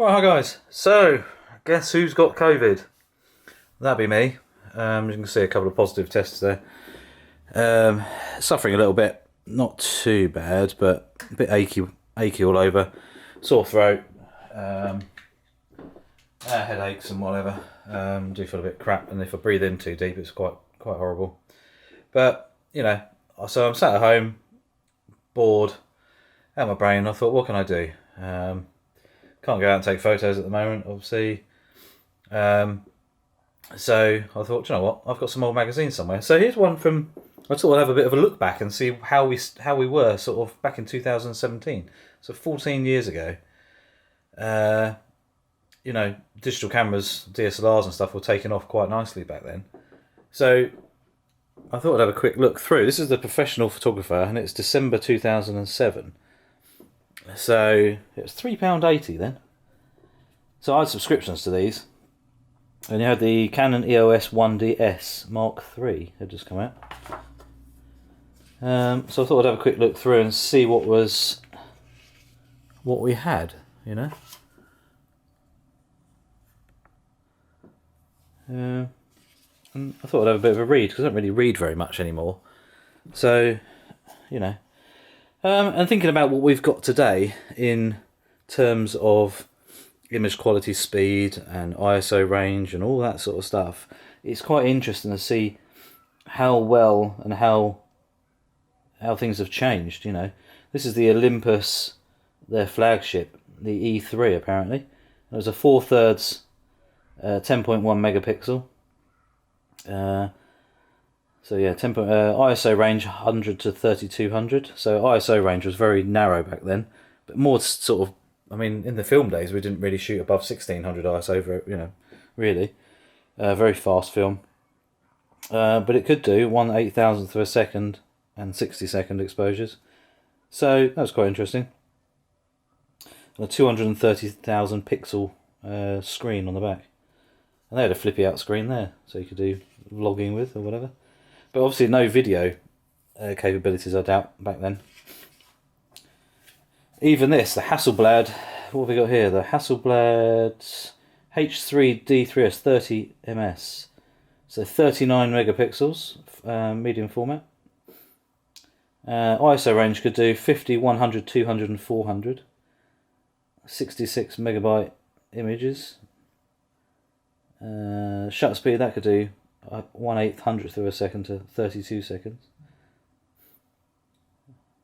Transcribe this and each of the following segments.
Right, hi guys. So, guess who's got COVID? That'd be me. You can see a couple of positive tests there. Suffering a little bit, not too bad, but a bit achy all over. Sore throat, headaches and whatever. Do feel a bit crap, and if I breathe in too deep, it's quite horrible. But so I'm sat at home, bored, out of my brain. I thought, what can I do? Can't go out and take photos at the moment, obviously. So I thought, do you know what? I've got some old magazines somewhere. So here's one from. I thought I'd have a bit of a look back and see how we were sort of back in 2017. So 14 years ago. Digital cameras, DSLRs and stuff were taken off quite nicely back then. So I thought I'd have a quick look through. This is the Professional Photographer, and it's December 2007. So it was £3.80 then. So I had subscriptions to these. And you had the Canon Eos 1DS Mark III had just come out. So I thought I'd have a quick look through and see what we had, And I thought I'd have a bit of a read, because I don't really read very much anymore. So, and thinking about what we've got today in terms of image quality, speed and ISO range and all that sort of stuff, it's quite interesting to see how well and how things have changed. This is the Olympus, their flagship, the E3 apparently. It was a 4/3 10.1 megapixel. So yeah, ISO range 100 to 3200. So ISO range was very narrow back then, but more sort of. I mean, in the film days, we didn't really shoot above 1600 ISO. Really, very fast film. But it could do 1/8000th of a second and 60-second exposures. So that was quite interesting. A 230,000 pixel screen on the back, and they had a flippy out screen there, so you could do vlogging with or whatever. But obviously no video capabilities, I doubt, back then. Even this, the Hasselblad, what have we got here? The Hasselblad H3D3S 30ms. So 39 megapixels, medium format. ISO range could do 50, 100, 200 and 400. 66 megabyte images. Shutter speed, that could do 1/800th of a second to 32 seconds.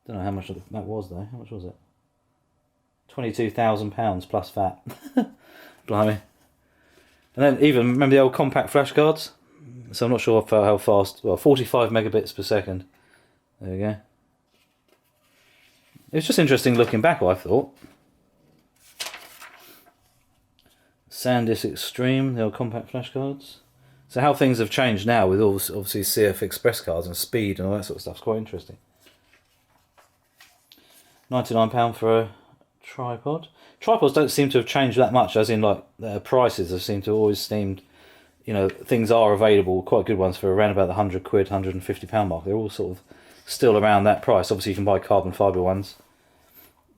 Don't know how much that was though. How much was it? £22,000 plus VAT. Blimey. And then even remember the old compact flash cards? So I'm not sure how fast. Well, 45 megabits per second. There we go. It was just interesting looking back, I thought. SanDisk Extreme, the old compact flash cards. So how things have changed now with all obviously CF Express cards and speed and all that sort of stuff is quite interesting. £99 for a tripod. Tripods don't seem to have changed that much, as in like their prices have seemed to always seemed, things are available, quite good ones for around about the £100, £150 mark. They're all sort of still around that price. Obviously you can buy carbon fibre ones,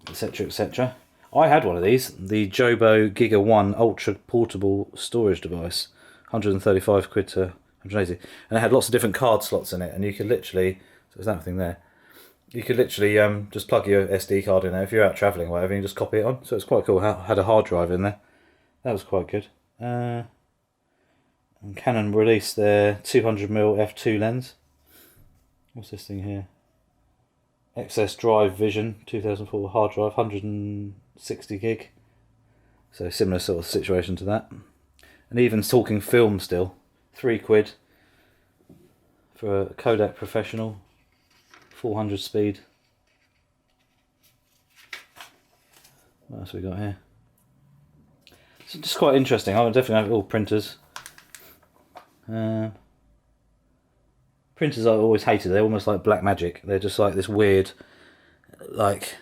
etc, etc. I had one of these, the Jobo Giga 1 Ultra Portable Storage Device, £135 to £180, and it had lots of different card slots in it, and you could literally, so there's that thing there, you could literally just plug your SD card in there if you're out travelling or whatever, and you just copy it on. So it's quite cool. Had a hard drive in there. That was quite good. And Canon released their 200mm f2 lens. What's this thing here? XS Drive Vision 2004 hard drive, 160 gig. So similar sort of situation to that. And even talking film still, £3 for a Kodak Professional. 400 speed. What else we got here? It's just quite interesting. I would definitely have all printers. Printers I always hated. They're almost like black magic. They're just like this weird, like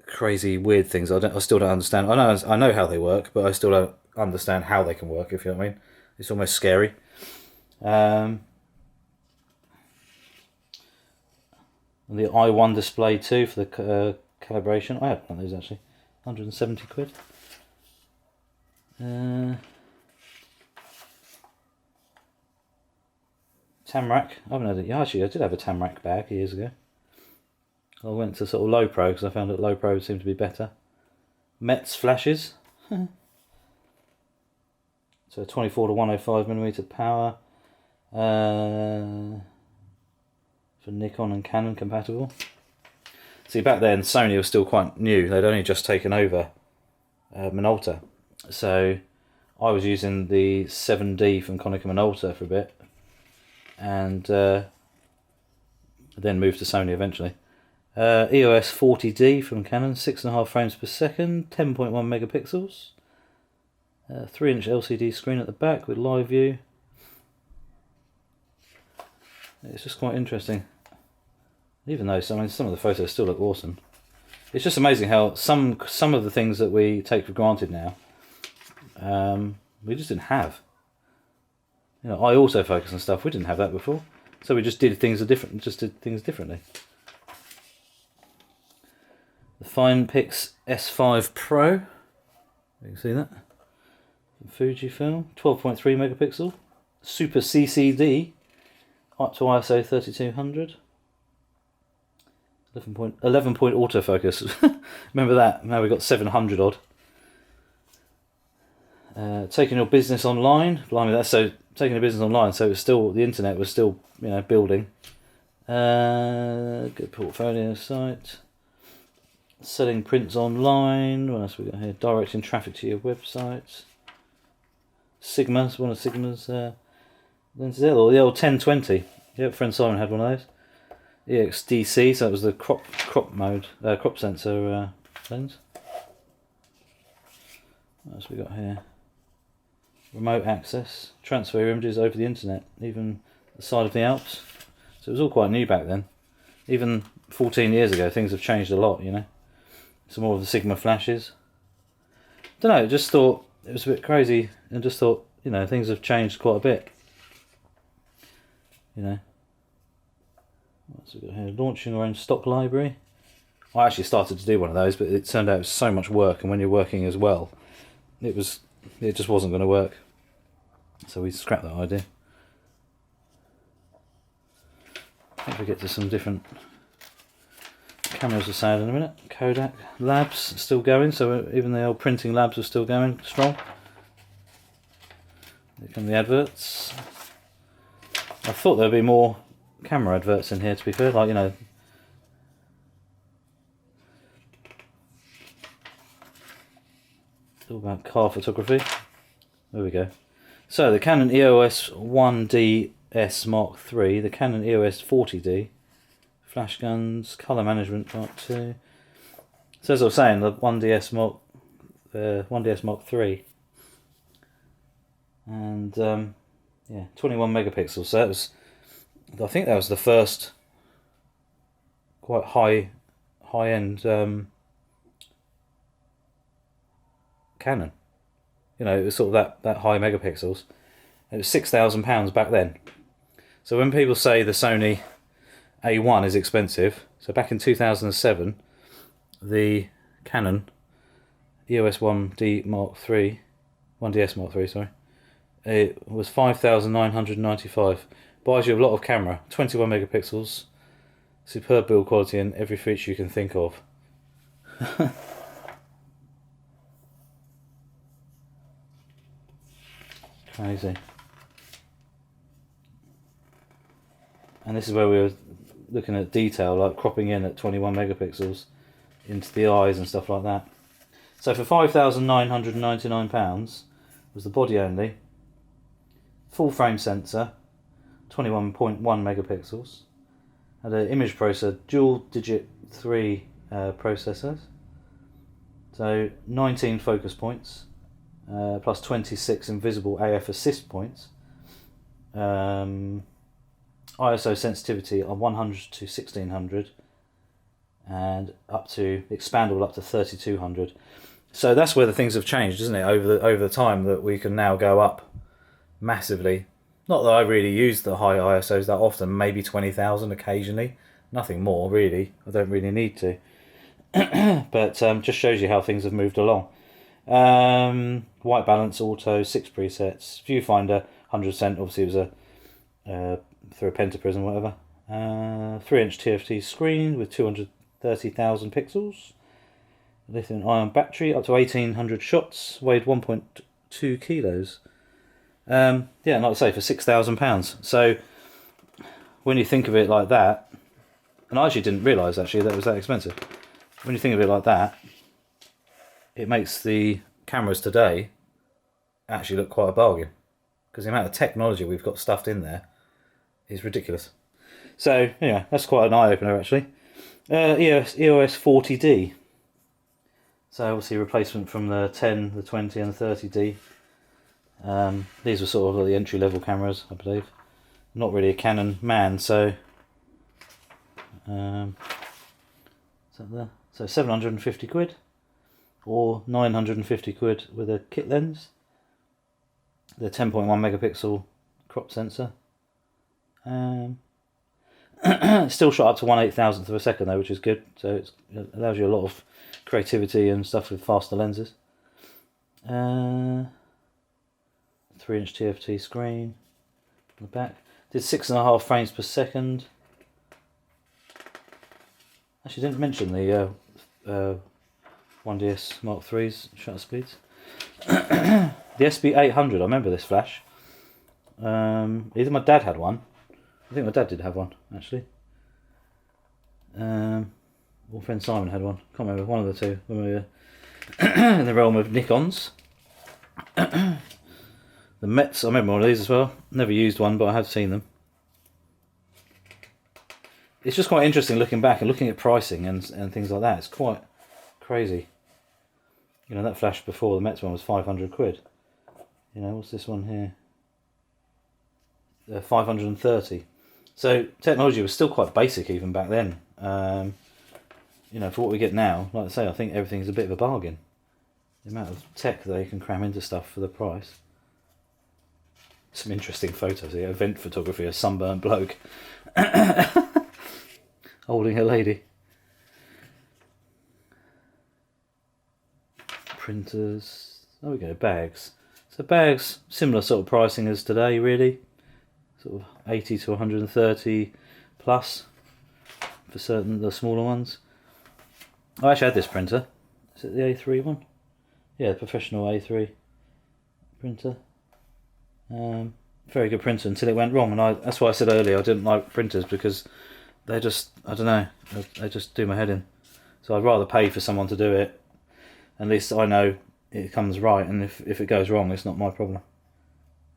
crazy weird things. I still don't understand. I know how they work, but I still don't understand how they can work. If you know what I mean. It's almost scary. And the i1 display too for the calibration. I had one of those actually, £170. Tamrac. I haven't had it. Yeah, actually, I did have a Tamrac bag years ago. I went to sort of low pro because I found that low pro seemed to be better. Metz flashes. So 24 to 105mm power. For Nikon and Canon compatible. See, back then Sony was still quite new. They'd only just taken over Minolta. So I was using the 7D from Konica Minolta for a bit. And then moved to Sony eventually. EOS 40D from Canon, 6.5 frames per second, 10.1 megapixels. 3-inch LCD screen at the back with live view. It's just quite interesting. Even though some of the photos still look awesome. It's just amazing how some of the things that we take for granted now, we just didn't have. You know, I autofocus and stuff, we didn't have that before. So we just did things differently. The FinePix S5 Pro. You can see that. Fujifilm, 12.3 megapixel. Super CCD, up to ISO 3200. 11 point autofocus. Remember that? Now we've got 700 odd. Taking your business online. Blimey, that's so taking your business online. So it's still, the internet was still, you know, building. Good portfolio site. Selling prints online. What else we got here? Directing traffic to your website. Sigma's, one of Sigma's lenses there, or the old 1020. Yeah, friend Simon had one of those. EXDC, so that was the crop sensor lens. What else we got here? Remote access, transfer your images over the internet, even the side of the Alps. So it was all quite new back then. Even 14 years ago, things have changed a lot, you know. Some more of the Sigma flashes. Don't know, just thought it was a bit crazy, and just thought, you know, things have changed quite a bit. You know. What's we got here? Launching our own stock library. I actually started to do one of those, but it turned out it was so much work, and when you're working as well, it just wasn't going to work. So we scrapped that idea. I think we get to some different cameras for sale in a minute. Kodak Labs still going, so even the old printing labs are still going strong. Here come the adverts. I thought there'd be more camera adverts in here, to be fair, like, you know, it's all about car photography. There we go. So the Canon EOS 1DS Mark III, the Canon EOS 40D, flash guns, colour management part 2. So as I was saying, the 1DS Mark III, and yeah, 21 megapixels. So that was, I think that was the first quite high end Canon. You know, it was sort of that high megapixels. It was £6,000 back then. So when people say the Sony A1 is expensive, so back in 2007, the Canon EOS 1DS Mark III, sorry, it was $5,995. Buys you a lot of camera, 21 megapixels, superb build quality, and every feature you can think of. Crazy. And this is where we were looking at detail, like cropping in at 21 megapixels into the eyes and stuff like that. So for £5,999 was the body only, full frame sensor, 21.1 megapixels, had an image processor, dual digit 3 processors, so 19 focus points, plus 26 invisible AF assist points, ISO sensitivity on 100 to 1600, and expandable up to 3200. So that's where the things have changed, isn't it? Over the time that we can now go up massively. Not that I really use the high ISOs that often, maybe 20,000 occasionally, nothing more really. I don't really need to. But just shows you how things have moved along. White balance, auto, 6 presets, viewfinder, 100%. Obviously, it was through a pentaprism, whatever. 3-inch TFT screen with 230,000 pixels. Lithium-ion battery, up to 1,800 shots. Weighed 1.2 kilos. Yeah, and like I say, for £6,000. So when you think of it like that, and I actually didn't realise that it was that expensive. When you think of it like that, it makes the cameras today actually look quite a bargain, because the amount of technology we've got stuffed in there is ridiculous. So yeah, that's quite an eye opener actually. EOS 40D. So obviously a replacement from the 10, the 20, and the 30D. These were sort of like the entry level cameras, I believe. Not really a Canon man, so. Is that there? So 750 quid, or 950 quid with a kit lens. The 10.1 megapixel crop sensor. Still shot up to 1/8,000th of a second though, which is good. So it allows you a lot of creativity and stuff with faster lenses. 3-inch TFT screen on the back. Did 6.5 frames per second. Actually, didn't mention the 1DS Mark III's shutter speeds. The SB800, I remember this flash. Either my dad had one. I think my dad did have one, actually. Or friend Simon had one. Can't remember, one of the two. When we were in the realm of Nikons. The Mets, I remember one of these as well. Never used one, but I have seen them. It's just quite interesting looking back and looking at pricing and things like that. It's quite crazy. You know, that flash before the Mets one was 500 quid. You know, what's this one here? 530. So technology was still quite basic even back then. You know, for what we get now, like I say, I think everything's a bit of a bargain. The amount of tech that they can cram into stuff for the price. Some interesting photos here. Event photography, a sunburnt bloke holding a lady. Printers. There we go, bags. So bags, similar sort of pricing as today, really. Sort of 80 to 130 plus for certain, the smaller ones. I actually had this printer. Is it the A3 one? Yeah, the professional A3 printer. Very good printer until it went wrong, and that's why I said earlier I didn't like printers, because they just, I don't know, they just do my head in. So I'd rather pay for someone to do it. At least I know it comes right, and if it goes wrong, it's not my problem.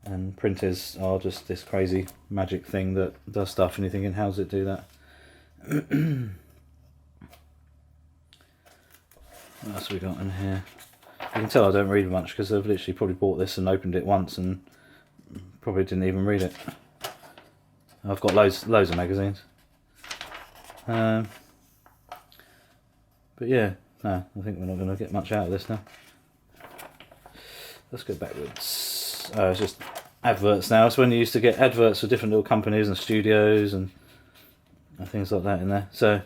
And printers are just this crazy magic thing that does stuff, and you're thinking, how does it do that? What else have we got in here? You can tell I don't read much, because I've literally probably bought this and opened it once and probably didn't even read it. I've got loads of magazines. But yeah, no, I think we're not going to get much out of this now. Let's go backwards. Oh, it's just adverts now. It's when you used to get adverts for different little companies and studios and things like that in there. So,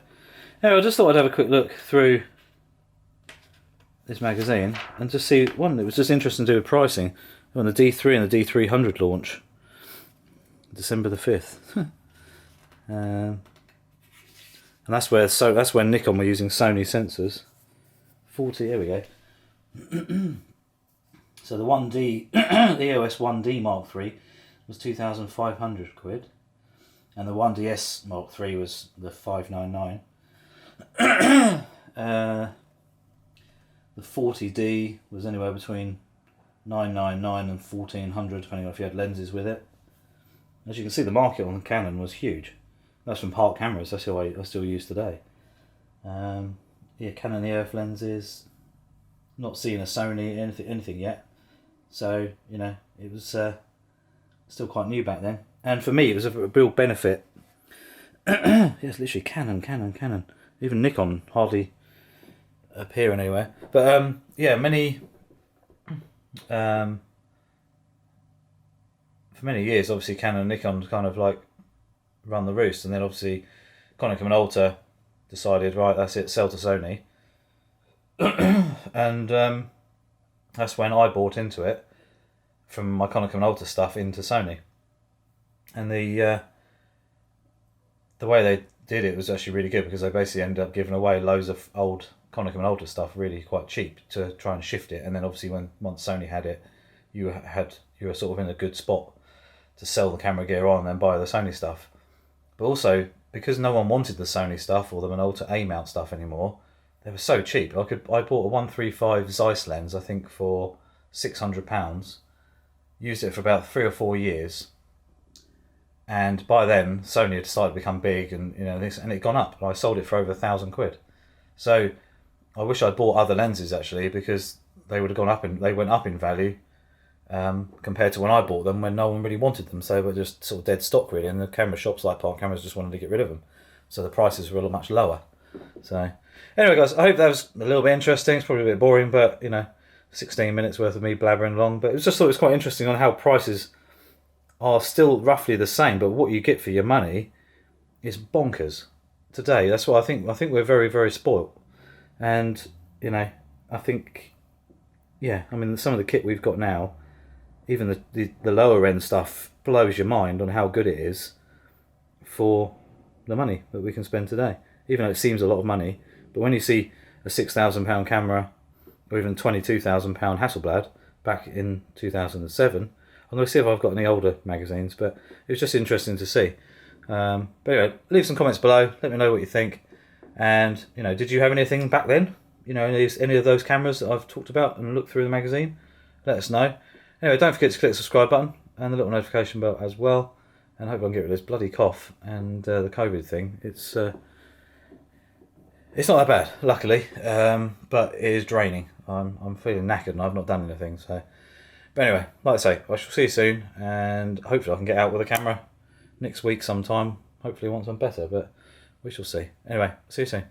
yeah, I just thought I'd have a quick look through this magazine and just see one. It was just interesting to do with pricing when the D3 and the D300 launch, December the 5th. And that's when Nikon were using Sony sensors. 40. Here we go. So the 1D, the EOS 1D Mark III was 2,500 quid, and the 1DS Mark III was the 599. The 40D was anywhere between 999 and 1,400, depending on if you had lenses with it. As you can see, the market on Canon was huge. That's from Park cameras. That's who I still use today. Yeah, Canon Eos lenses. Not seeing a Sony anything yet. So, you know, it was still quite new back then. And for me, it was a real benefit. Yes, literally Canon. Even Nikon hardly appear anywhere. But yeah, for many years, obviously Canon and Nikon kind of like run the roost, and then obviously Konica Minolta decided, right, that's it, sell to Sony. And that's when I bought into it from my Konica Minolta stuff into Sony. And the way they did it was actually really good, because they basically ended up giving away loads of old Konica Minolta stuff really quite cheap to try and shift it. And then obviously once Sony had it, you were sort of in a good spot to sell the camera gear on and then buy the Sony stuff. But also, because no one wanted the Sony stuff or the Minolta A-mount stuff anymore, they were so cheap. I bought a 135 Zeiss lens, I think, for £600. Used it for about 3 or 4 years, and by then Sony had started to become big, and this, and it gone up. I sold it for over £1,000. So I wish I'd bought other lenses actually, because they would have gone up they went up in value compared to when I bought them, when no one really wanted them. So they were just sort of dead stock really, and the camera shops like Park Cameras just wanted to get rid of them. So the prices were a lot much lower. So anyway, guys, I hope that was a little bit interesting. It's probably a bit boring, but 16 minutes worth of me blabbering along. But I just thought it was quite interesting on how prices are still roughly the same, but what you get for your money is bonkers today. That's what I think. I think we're very, very spoilt. And, I think, some of the kit we've got now, even the lower end stuff, blows your mind on how good it is for the money that we can spend today. Even though it seems a lot of money, but when you see a £6,000 camera, or even £22,000 Hasselblad back in 2007, I'm going to see if I've got any older magazines, but it was just interesting to see. But anyway, leave some comments below, let me know what you think. And, did you have anything back then? Any of those cameras that I've talked about and looked through the magazine? Let us know. Anyway, don't forget to click the subscribe button and the little notification bell as well. And I hope I can get rid of this bloody cough and the COVID thing. It's not that bad, luckily, but it is draining. I'm feeling knackered and I've not done anything. So, but anyway, like I say, I shall see you soon, and hopefully I can get out with a camera next week sometime. Hopefully once I'm better, but we shall see. Anyway, see you soon.